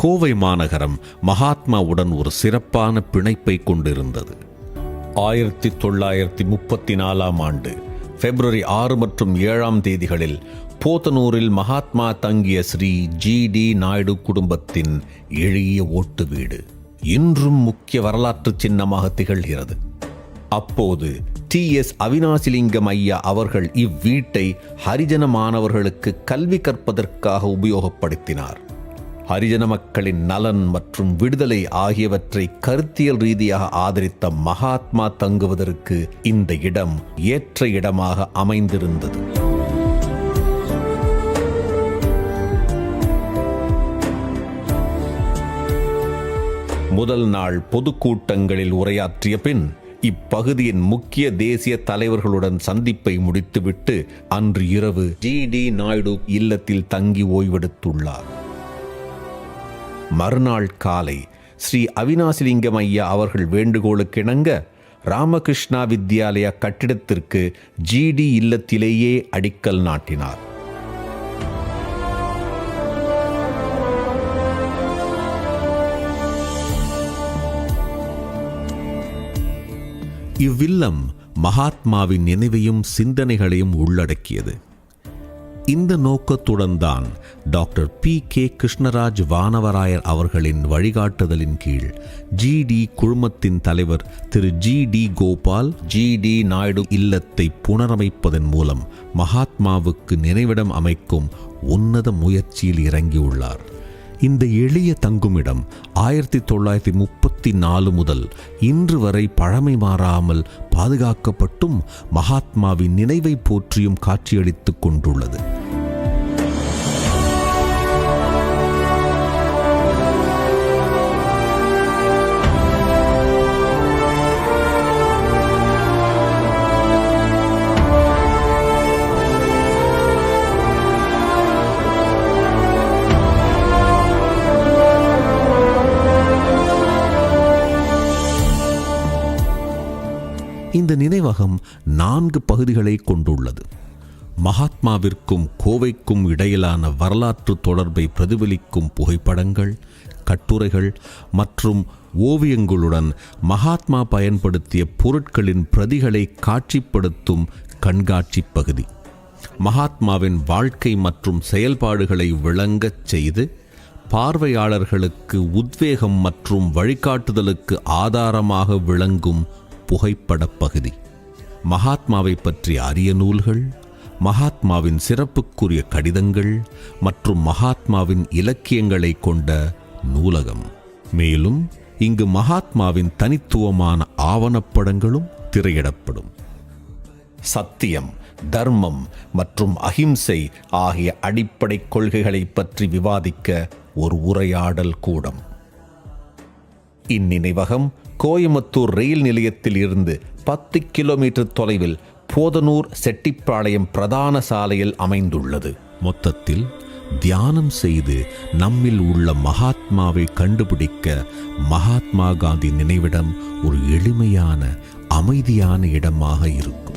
கோவை மாநகரம் மகாத்மாவுடன் ஒரு சிறப்பான பிணைப்பை கொண்டிருந்தது. 1934 ஆண்டு பிப்ரவரி 6 மற்றும் 7 தேதிகளில் போத்தனூரில் மகாத்மா தங்கிய ஸ்ரீ ஜி.டி. நாயுடு குடும்பத்தின் எளிய ஓட்டு வீடு இன்றும் முக்கிய வரலாற்று சின்னமாக திகழ்கிறது. அப்போது T.S. அவினாசிலிங்கம் ஐயா அவர்கள் இவ்வீட்டை ஹரிஜன மாணவர்களுக்கு கல்வி கற்பதற்காக உபயோகப்படுத்தினார். ஹரிஜன மக்களின் நலன் மற்றும் விடுதலை ஆகியவற்றை கருத்தியல் ரீதியாக ஆதரித்த மகாத்மா தங்குவதற்கு இந்த இடம் ஏற்ற இடமாக அமைந்திருந்தது. முதல் நாள் பொதுக்கூட்டங்களில் உரையாற்றிய பின் இப்பகுதியின் முக்கிய தேசிய தலைவர்களுடன் சந்திப்பை முடித்துவிட்டு அன்று இரவு ஜி.டி. நாயுடு இல்லத்தில் தங்கி ஓய்வெடுத்துள்ளார். மறுநாள் காலை ஸ்ரீ அவினாசிலிங்கம் ஐயா அவர்கள் வேண்டுகோளுக்கிணங்க ராமகிருஷ்ணா வித்யாலயா கட்டிடத்திற்கு ஜி.டி. இல்லத்திலேயே அடிக்கல் நாட்டினார். இவ்வில்லம் மகாத்மாவின் நினைவையும் சிந்தனைகளையும் உள்ளடக்கியது. இந்த நோக்கத்துடன் தான் டாக்டர் P.K. கிருஷ்ணராஜ் வானவராயர் அவர்களின் வழிகாட்டுதலின் கீழ் ஜி.டி. குழுமத்தின் தலைவர் திரு ஜி.டி. கோபால் ஜி.டி. நாயுடு இல்லத்தை புனரமைப்பதன் மூலம் மகாத்மாவுக்கு நினைவிடம் அமைக்கும் உன்னத முயற்சியில் இறங்கியுள்ளார். இந்த எளிய தங்குமிடம் 1934 முதல் இன்று வரை பழமை மாறாமல் பாதுகாக்கப்பட்டும் மகாத்மாவின் நினைவை போற்றியும் காட்சியளித்துக் கொண்டுள்ளது. இந்த நினைவகம் 4 பகுதிகளை கொண்டுள்ளது. மகாத்மாவிற்கும் கோவைக்கும் இடையிலான வரலாற்று தொடர்பை பிரதிபலிக்கும் புகைப்படங்கள், கட்டுரைகள் மற்றும் ஓவியங்களுடன் மகாத்மா பயன்படுத்திய பொருட்களின் பிரதிகளை காட்சிப்படுத்தும் கண்காட்சி பகுதி. மகாத்மாவின் வாழ்க்கை மற்றும் செயல்பாடுகளை விளங்கச் செய்து பார்வையாளர்களுக்கு உத்வேகம் மற்றும் வழிகாட்டுதலுக்கு ஆதாரமாக விளங்கும் புகைப்பட பகுதி. மகாத்மாவை பற்றிய அரிய நூல்கள், மகாத்மாவின் சிறப்புக்குரிய கடிதங்கள் மற்றும் மகாத்மாவின் இலக்கியங்களை கொண்ட நூலகம். மேலும் இங்கு மகாத்மாவின் தனித்துவமான ஆவணப்படங்களும் திரையிடப்படும். சத்தியம், தர்மம் மற்றும் அஹிம்சை ஆகிய அடிப்படை கொள்கைகளை பற்றி விவாதிக்க ஒரு உரையாடல் கூடம். இந்நினைவகம் கோயமுத்தூர் ரயில் நிலையத்தில் இருந்து 10 கிலோமீட்டர் தொலைவில் போதனூர் செட்டிப்பாளையம் பிரதான சாலையில் அமைந்துள்ளது. மொத்தத்தில் தியானம் செய்து நம்மில் உள்ள மகாத்மாவை கண்டுபிடிக்க மகாத்மா காந்தி நினைவிடம் ஒரு எளிமையான அமைதியான இடமாக இருக்கும்.